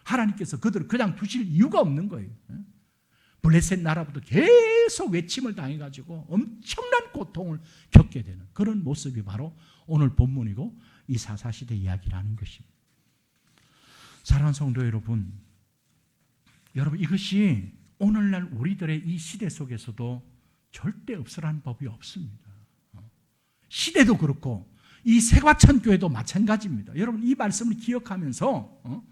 하나님께서 그들을 그냥 두실 이유가 없는 거예요. 블레셋 나라부터 계속 외침을 당해가지고 엄청난 고통을 겪게 되는 그런 모습이 바로 오늘 본문이고 이 사사시대 이야기라는 것입니다. 사랑하는 성도 여러분, 이것이 오늘날 우리들의 이 시대 속에서도 절대 없으라는 법이 없습니다. 시대도 그렇고 이 세과천교회도 마찬가지입니다. 여러분 이 말씀을 기억하면서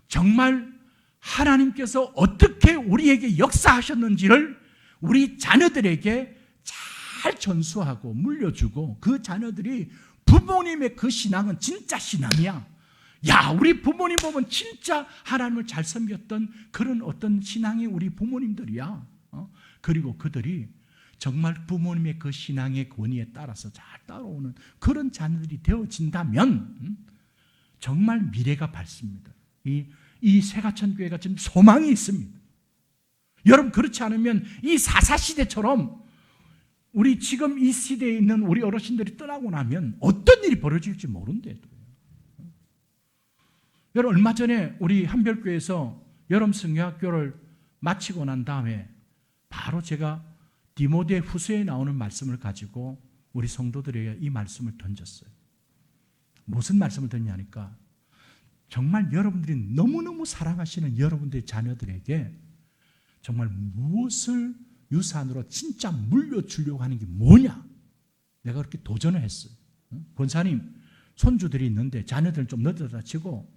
정말 하나님께서 어떻게 우리에게 역사하셨는지를 우리 자녀들에게 잘 전수하고 물려주고 그 자녀들이 부모님의 그 신앙은 진짜 신앙이야. 야, 우리 부모님 보면 진짜 하나님을 잘 섬겼던 그런 어떤 신앙이 우리 부모님들이야. 그리고 그들이 정말 부모님의 그 신앙의 권위에 따라서 잘 따라오는 그런 자녀들이 되어진다면 정말 미래가 밝습니다. 이 세가천교회가 지금 소망이 있습니다. 여러분 그렇지 않으면 이 사사시대처럼 우리 지금 이 시대에 있는 우리 어르신들이 떠나고 나면 어떤 일이 벌어질지 모른대요. 여러분 얼마 전에 우리 한별교회에서 여름 성경학교를 마치고 난 다음에 바로 제가 디모데 후서에 나오는 말씀을 가지고 우리 성도들에게 이 말씀을 던졌어요. 무슨 말씀을 던지냐니까 정말 여러분들이 너무너무 사랑하시는 여러분들의 자녀들에게 정말 무엇을 유산으로 진짜 물려주려고 하는 게 뭐냐? 내가 그렇게 도전을 했어요. 권사님, 손주들이 있는데 자녀들은 좀 늦어다 치고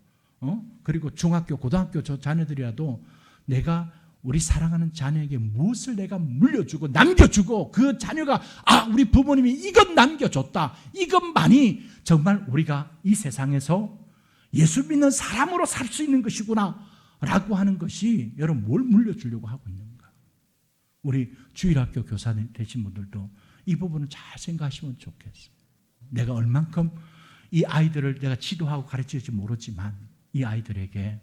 그리고 중학교, 고등학교 저 자녀들이라도 내가 우리 사랑하는 자녀에게 무엇을 내가 물려주고 남겨주고 그 자녀가 우리 부모님이 이것 남겨줬다. 이것만이 정말 우리가 이 세상에서 예수 믿는 사람으로 살 수 있는 것이구나 라고 하는 것이 여러분 뭘 물려주려고 하고 있는가. 우리 주일학교 교사님 되신 분들도 이 부분을 잘 생각하시면 좋겠어요. 내가 얼만큼 이 아이들을 내가 지도하고 가르칠지 모르지만 이 아이들에게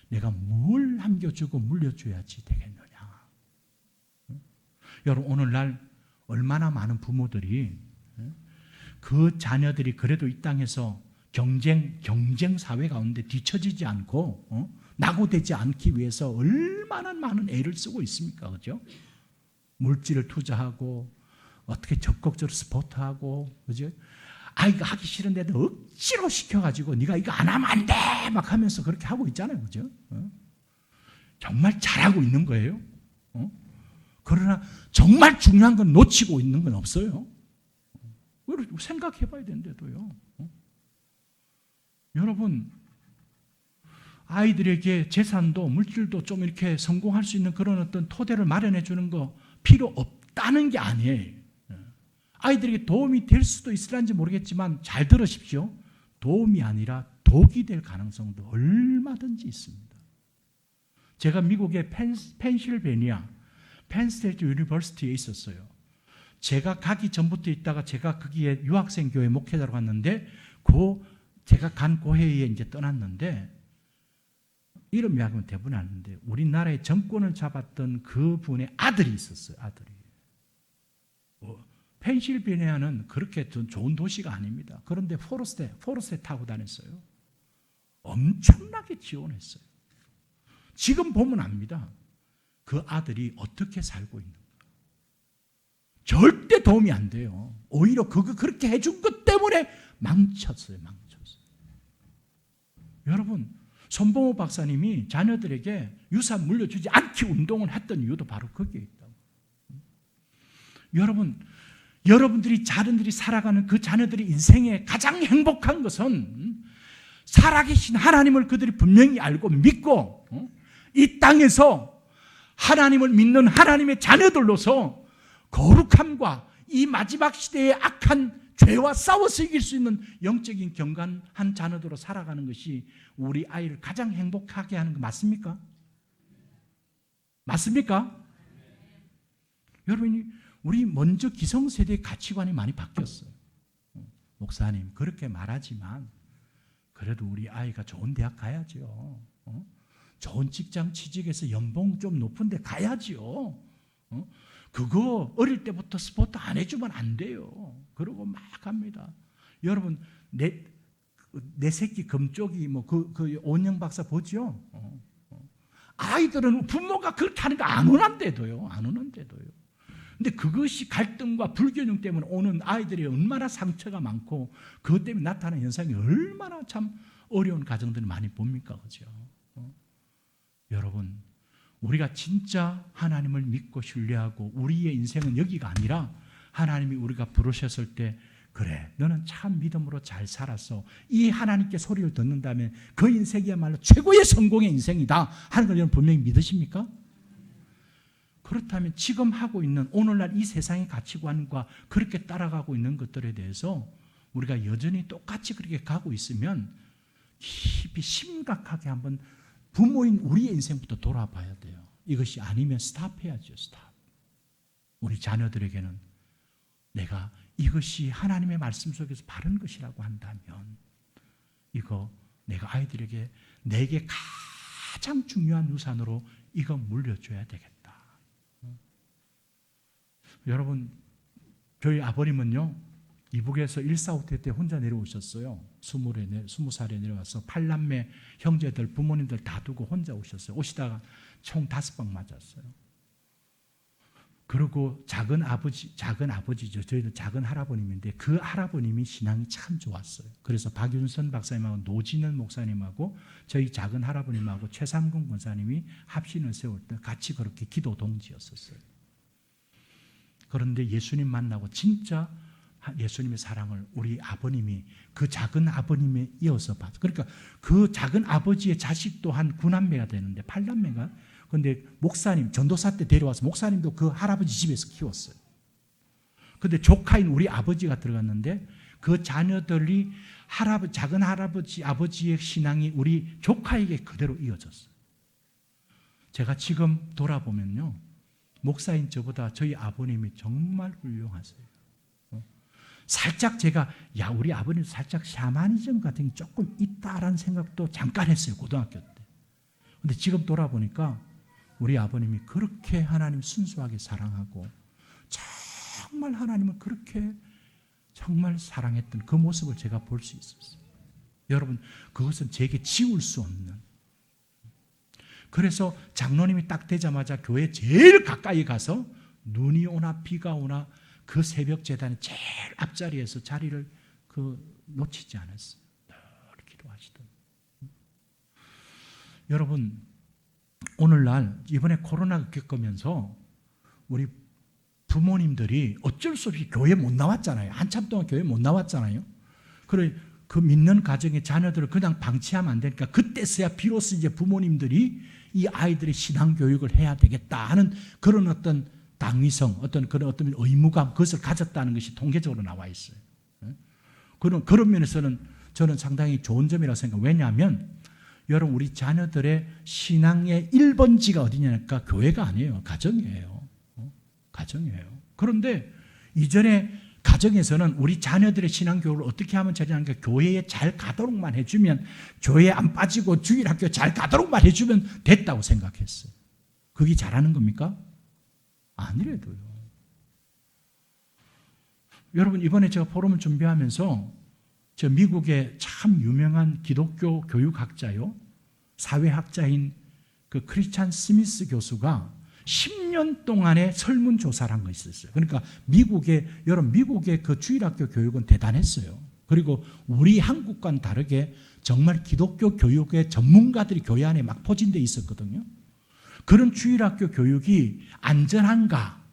내가 뭘 남겨주고 물려줘야지 되겠느냐. 여러분 오늘날 얼마나 많은 부모들이 그 자녀들이 그래도 이 땅에서 경쟁 사회 가운데 뒤처지지 않고 낙오되지 않기 위해서 얼마나 많은 애를 쓰고 있습니까? 그죠? 물질을 투자하고 어떻게 적극적으로 스포트하고 그죠? 이거 하기 싫은데도 억지로 시켜가지고 네가 이거 안 하면 안 돼! 막 하면서 그렇게 하고 있잖아요. 그죠? 정말 잘하고 있는 거예요. 그러나 정말 중요한 건 놓치고 있는 건 없어요. 생각해 봐야 되는데도요. 여러분, 아이들에게 재산도 물질도 좀 이렇게 성공할 수 있는 그런 어떤 토대를 마련해 주는 거 필요 없다는 게 아니에요. 아이들에게 도움이 될 수도 있을지 모르겠지만 잘 들으십시오. 도움이 아니라 독이 될 가능성도 얼마든지 있습니다. 제가 미국의 펜실베니아 펜스테이트 유니버시티에 있었어요. 제가 가기 전부터 있다가 제가 거기에 유학생 교회 목회자로 갔는데 제가 간 고회에 이제 떠났는데 이름이 하면 대부분 아는데 우리나라의 정권을 잡았던 그분의 아들이 있었어요. 아들이. 펜실베니아는 그렇게 좋은 도시가 아닙니다. 그런데 포르쉐 타고 다녔어요. 엄청나게 지원했어요. 지금 보면 압니다. 그 아들이 어떻게 살고 있는가. 절대 도움이 안 돼요. 오히려 그렇게 해준 것 때문에 망쳤어요. 여러분, 손봉호 박사님이 자녀들에게 유산 물려주지 않기 운동을 했던 이유도 바로 거기에 있다고. 여러분들이 자녀들이 살아가는 그 자녀들의 인생에 가장 행복한 것은 살아계신 하나님을 그들이 분명히 알고 믿고 이 땅에서 하나님을 믿는 하나님의 자녀들로서 거룩함과 이 마지막 시대의 악한 죄와 싸워서 이길 수 있는 영적인 경건한 자녀들로 살아가는 것이 우리 아이를 가장 행복하게 하는 거 맞습니까? 맞습니까? 여러분이 우리 먼저 기성세대의 가치관이 많이 바뀌었어요. 목사님 그렇게 말하지만 그래도 우리 아이가 좋은 대학 가야죠. 좋은 직장 취직해서 연봉 좀 높은 데 가야죠. 그거 어릴 때부터 스포트 안 해주면 안 돼요. 그러고 막 합니다. 여러분 내 새끼 금쪽이 그 온영 박사 보죠? 아이들은 부모가 그렇게 하는 거 안 원한대도요. 근데 그것이 갈등과 불균형 때문에 오는 아이들이 얼마나 상처가 많고 그것 때문에 나타나는 현상이 얼마나 참 어려운 가정들을 많이 봅니까? 그죠? 여러분, 우리가 진짜 하나님을 믿고 신뢰하고 우리의 인생은 여기가 아니라 하나님이 우리가 부르셨을 때 그래, 너는 참 믿음으로 잘 살았어. 이 하나님께 소리를 듣는다면 그 인생이야말로 최고의 성공의 인생이다 하는 걸 여러분 분명히 믿으십니까? 그렇다면 지금 하고 있는 오늘날 이 세상의 가치관과 그렇게 따라가고 있는 것들에 대해서 우리가 여전히 똑같이 그렇게 가고 있으면 깊이 심각하게 한번 부모인 우리의 인생부터 돌아봐야 돼요. 이것이 아니면 스탑해야죠. 스탑. 우리 자녀들에게는 내가 이것이 하나님의 말씀 속에서 바른 것이라고 한다면 이거 내가 아이들에게 내게 가장 중요한 유산으로 이거 물려줘야 되겠다. 여러분, 저희 아버님은요 이북에서 145태 때 혼자 내려오셨어요. 20살에 내려와서 8남매 형제들 부모님들 다 두고 혼자 오셨어요. 오시다가 총 5방 맞았어요. 그리고 작은 아버지죠. 저희는 작은 할아버님인데 그 할아버님이 신앙이 참 좋았어요. 그래서 박윤선 박사님하고 노진은 목사님하고 저희 작은 할아버님하고 최삼근 권사님이 합신을 세울 때 같이 그렇게 기도 동지였었어요. 그런데 예수님 만나고 진짜 예수님의 사랑을 우리 아버님이 그 작은 아버님에 이어서 봤어요. 그러니까 그 작은 아버지의 자식도 한 9남매가 되는데 8남매가. 그런데 목사님 전도사 때 데려와서 목사님도 그 할아버지 집에서 키웠어요. 그런데 조카인 우리 아버지가 들어갔는데 그 자녀들이 작은 할아버지 아버지의 신앙이 우리 조카에게 그대로 이어졌어요. 제가 지금 돌아보면요 목사인 저보다 저희 아버님이 정말 훌륭하세요. 살짝 제가 우리 아버님 살짝 샤머니즘 같은 게 조금 있다라는 생각도 잠깐 했어요. 고등학교 때. 그런데 지금 돌아보니까 우리 아버님이 그렇게 하나님 순수하게 사랑하고 정말 하나님을 그렇게 정말 사랑했던 그 모습을 제가 볼 수 있었어요. 여러분, 그것은 제게 지울 수 없는. 그래서 장로님이 딱 되자마자 교회 제일 가까이 가서 눈이 오나 비가 오나 그 새벽 제단의 제일 앞자리에서 자리를 놓치지 않았어요. 늘 기도하시던. 여러분, 오늘날 이번에 코로나가 겪으면서 우리 부모님들이 어쩔 수 없이 교회 못 나왔잖아요. 한참 동안 교회 못 나왔잖아요. 그래 그 믿는 가정의 자녀들을 그냥 방치하면 안 되니까 그때서야 비로소 이제 부모님들이 이 아이들의 신앙 교육을 해야 되겠다 하는 그런 어떤 당위성, 어떤 의무감, 그것을 가졌다는 것이 통계적으로 나와 있어요. 그런 면에서는 저는 상당히 좋은 점이라고 생각해요. 왜냐하면 여러분 우리 자녀들의 신앙의 1번지가 어디냐니까 교회가 아니에요. 가정이에요. 가정이에요. 그런데 이전에 가정에서는 우리 자녀들의 신앙 교육을 어떻게 하면 되냐니까 교회에 잘 가도록만 해주면, 교회에 안 빠지고 주일학교 잘 가도록만 해주면 됐다고 생각했어요. 그게 잘하는 겁니까? 아니래도요. 여러분, 이번에 제가 포럼을 준비하면서 저 미국의 참 유명한 기독교 교육학자요, 사회학자인 그 크리스찬 스미스 교수가 10년 동안의 설문조사를 한 거 있었어요. 그러니까 미국의 그 주일학교 교육은 대단했어요. 그리고 우리 한국과는 다르게 정말 기독교 교육의 전문가들이 교회 안에 막 포진돼 있었거든요. 그런 주일학교 교육이 안전한가,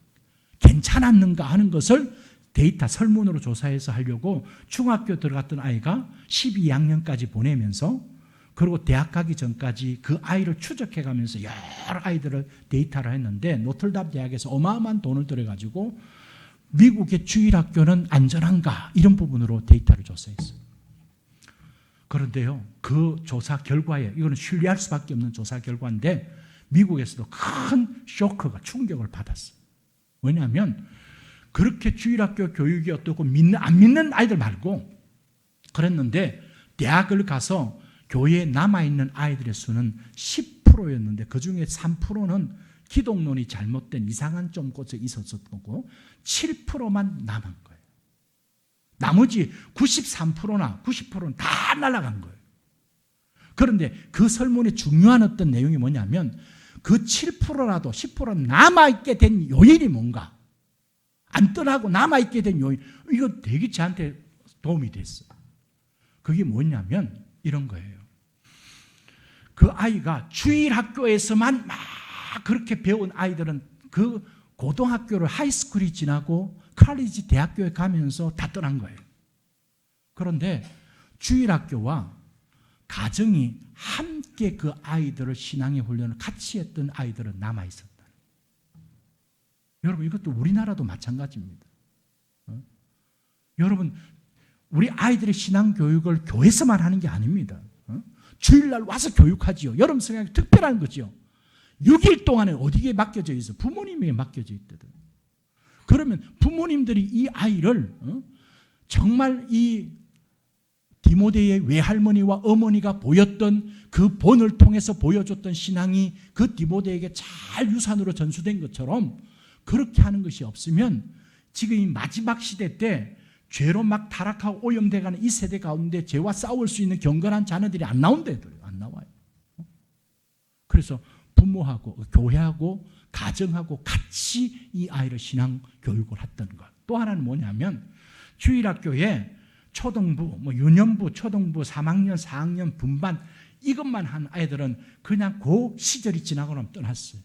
괜찮았는가 하는 것을 데이터 설문으로 조사해서 하려고 중학교 들어갔던 아이가 12학년까지 보내면서, 그리고 대학 가기 전까지 그 아이를 추적해 가면서 여러 아이들을 데이터를 했는데, 노틀담 대학에서 어마어마한 돈을 들여가지고 미국의 주일학교는 안전한가 이런 부분으로 데이터를 조사했어요. 그런데요, 그 조사 결과에, 이거는 신뢰할 수밖에 없는 조사 결과인데 미국에서도 큰 쇼크가, 충격을 받았어요. 왜냐하면 그렇게 주일학교 교육이 어떻고 안 믿는 아이들 말고 그랬는데, 대학을 가서 교회에 남아있는 아이들의 수는 10%였는데 그중에 3%는 기독론이 잘못된 이상한 좀 곳에 있었던 거고 7%만 남은 거예요. 나머지 93%나 90%는 다 날아간 거예요. 그런데 그 설문의 중요한 어떤 내용이 뭐냐면, 그 7%라도 10% 남아있게 된 요인이 뭔가, 안 떠나고 남아있게 된 요인, 이거 되게 저한테 도움이 됐어요. 그게 뭐냐면 이런 거예요. 그 아이가 주일학교에서만 막 그렇게 배운 아이들은 그 고등학교를 하이스쿨이 지나고 칼리지 대학교에 가면서 다 떠난 거예요. 그런데 주일학교와 가정이 함께 그 아이들을 신앙의 훈련을 같이 했던 아이들은 남아있었다. 여러분, 이것도 우리나라도 마찬가지입니다. 여러분, 우리 아이들의 신앙 교육을 교회에서만 하는 게 아닙니다. 주일날 와서 교육하지요. 여러분 성향이 특별한 거죠. 6일 동안에 어디에 맡겨져 있어? 부모님에게 맡겨져 있거든. 그러면 부모님들이 이 아이를 정말 이 디모데의 외할머니와 어머니가 보였던 그 본을 통해서 보여줬던 신앙이 그 디모데에게 잘 유산으로 전수된 것처럼 그렇게 하는 것이 없으면 지금 이 마지막 시대 때 죄로 막 타락하고 오염돼가는 이 세대 가운데 죄와 싸울 수 있는 경건한 자녀들이 안 나온대요. 안 나와요. 그래서 부모하고 교회하고 가정하고 같이 이 아이를 신앙 교육을 했던 것. 또 하나는 뭐냐면 주일학교에 초등부, 유년부, 초등부, 3학년, 4학년 분반 이것만 한 아이들은 그냥 그 시절이 지나고 나면 떠났어요.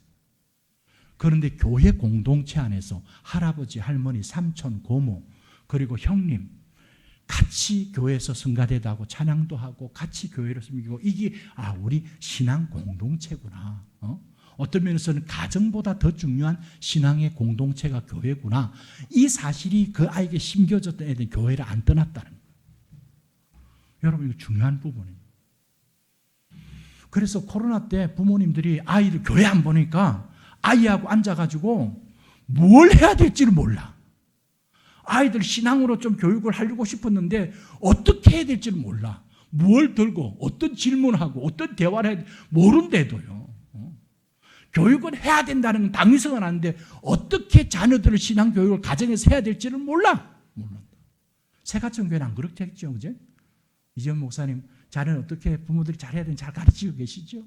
그런데 교회 공동체 안에서 할아버지, 할머니, 삼촌, 고모 그리고 형님 같이 교회에서 성가대도 하고 찬양도 하고 같이 교회를 섬기고 이게 우리 신앙 공동체구나. 어떤 면에서는 가정보다 더 중요한 신앙의 공동체가 교회구나. 이 사실이 그 아이에게 심겨졌던 애들이 교회를 안 떠났다는 거예요. 여러분 이거 중요한 부분입니다. 그래서 코로나 때 부모님들이 아이를 교회 안 보니까 아이하고 앉아가지고 뭘 해야 될지를 몰라. 아이들 신앙으로 좀 교육을 하려고 싶었는데 어떻게 해야 될지를 몰라. 뭘 들고 어떤 질문하고 어떤 대화를 해야 될지 모른대도요. 교육은 해야 된다는 건 당위성은 아는데 어떻게 자녀들을 신앙 교육을 가정에서 해야 될지를 몰라. 모른다. 새가천 교회는 안 그렇게 했죠. 그죠? 이재현 목사님 자녀는 어떻게 부모들이 잘해야 되는지 잘 가르치고 계시죠?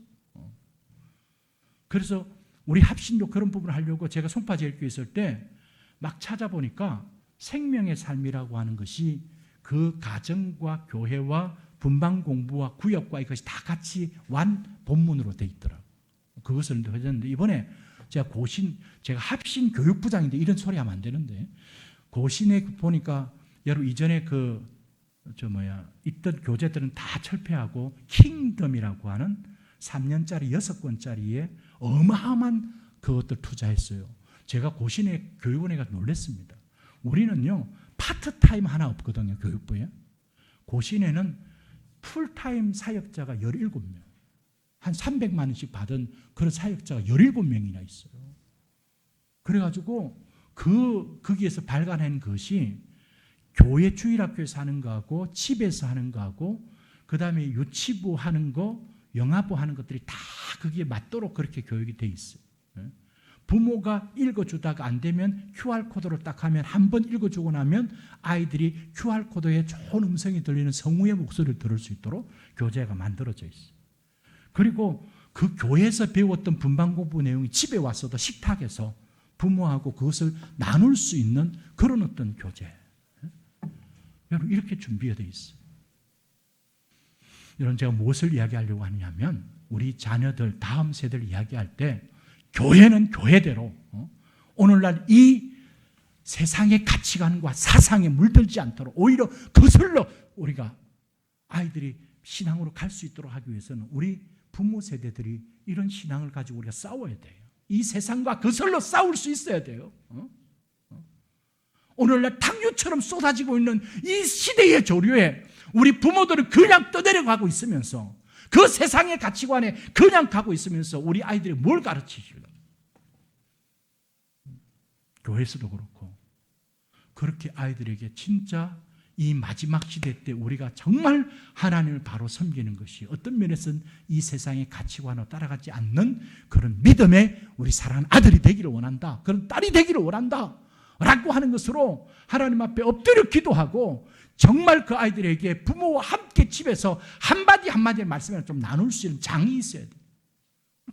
그래서 우리 합신도 그런 부분을 하려고 제가 송파제일교회 있을 때 막 찾아보니까 생명의 삶이라고 하는 것이 그 가정과 교회와 분방 공부와 구역과 이것이 다 같이 완 본문으로 돼 있더라고요. 그것을 했는데 이번에 제가 합신 교육부장인데 이런 소리 하면 안 되는데 고신에 보니까 여러분 이전에 있던 교재들은 다 철폐하고 킹덤이라고 하는 3년짜리 6권짜리에 어마어마한 그것들 투자했어요. 제가 고신의 교육원회가 놀랐습니다. 우리는요 파트타임 하나 없거든요. 교육부에. 고신에는 풀타임 사역자가 17명 한 300만 원씩 받은 그런 사역자가 17명이나 있어요. 그래가지고 거기에서 발간한 것이 교회 주일학교에서 하는 거하고 집에서 하는 거하고 그 다음에 유치부 하는 거 영아부 하는 것들이 다 거기에 맞도록 그렇게 교육이 돼 있어요. 부모가 읽어주다가 안 되면 QR코드를 딱 하면 한 번 읽어주고 나면 아이들이 QR코드에 좋은 음성이 들리는 성우의 목소리를 들을 수 있도록 교재가 만들어져 있어요. 그리고 그 교회에서 배웠던 분방공부 내용이 집에 와서도 식탁에서 부모하고 그것을 나눌 수 있는 그런 어떤 교재. 여러분 이렇게 준비가 되어 있어요. 여러분 제가 무엇을 이야기하려고 하냐면 우리 자녀들 다음 세대를 이야기할 때 교회는 교회대로 오늘날 이 세상의 가치관과 사상에 물들지 않도록 오히려 거슬러 우리가 아이들이 신앙으로 갈 수 있도록 하기 위해서는 우리 부모 세대들이 이런 신앙을 가지고 우리가 싸워야 돼요. 이 세상과 거슬러 싸울 수 있어야 돼요. 오늘날 탕류처럼 쏟아지고 있는 이 시대의 조류에 우리 부모들은 그냥 떠내려가고 있으면서 그 세상의 가치관에 그냥 가고 있으면서 우리 아이들이 뭘 가르치실까? 교회에서도 그렇고 그렇게 아이들에게 진짜 이 마지막 시대 때 우리가 정말 하나님을 바로 섬기는 것이 어떤 면에서는 이 세상의 가치관으로 따라가지 않는 그런 믿음의 우리 사랑하는 아들이 되기를 원한다. 그런 딸이 되기를 원한다. 라고 하는 것으로 하나님 앞에 엎드려 기도하고 정말 그 아이들에게 부모와 함께 집에서 한마디 한마디의 말씀을 좀 나눌 수 있는 장이 있어야 돼요.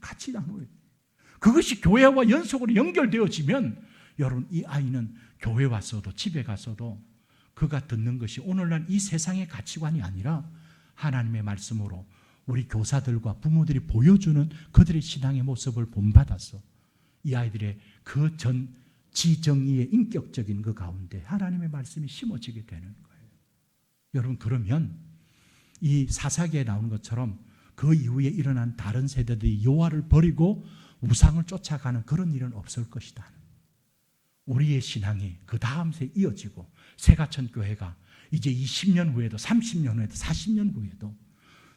같이 나눠야 돼요. 그것이 교회와 연속으로 연결되어지면 여러분 이 아이는 교회 와서도 집에 가서도 그가 듣는 것이 오늘날 이 세상의 가치관이 아니라 하나님의 말씀으로 우리 교사들과 부모들이 보여주는 그들의 신앙의 모습을 본받아서 이 아이들의 그 지정의의 인격적인 그 가운데 하나님의 말씀이 심어지게 되는 거예요. 여러분, 그러면 이 사사기에 나오는 것처럼 그 이후에 일어난 다른 세대들이 여호와를 버리고 우상을 쫓아가는 그런 일은 없을 것이다. 우리의 신앙이 그 다음 세에 이어지고 새가천 교회가 이제 이 10년 후에도 30년 후에도 40년 후에도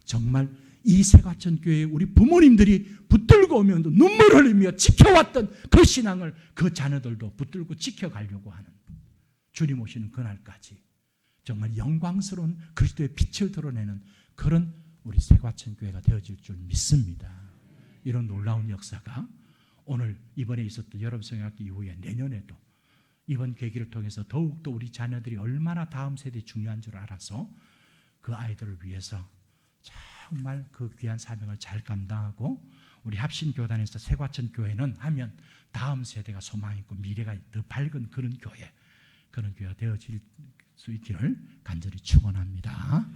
정말 이 새가천 교회에 우리 부모님들이 붙들고 오면도 눈물 흘리며 지켜왔던 그 신앙을 그 자녀들도 붙들고 지켜가려고 하는 주님 오시는 그날까지 정말 영광스러운 그리스도의 빛을 드러내는 그런 우리 새과천 교회가 되어질 줄 믿습니다. 이런 놀라운 역사가 오늘 이번에 있었던 여러분 성경학기 이후에 내년에도 이번 계기를 통해서 더욱더 우리 자녀들이 얼마나 다음 세대에 중요한 줄 알아서 그 아이들을 위해서 정말 그 귀한 사명을 잘 감당하고 우리 합신교단에서 새과천 교회는 하면 다음 세대가 소망 있고 미래가 더 밝은 그런 교회가 되어질 수 있기를 간절히 축원합니다.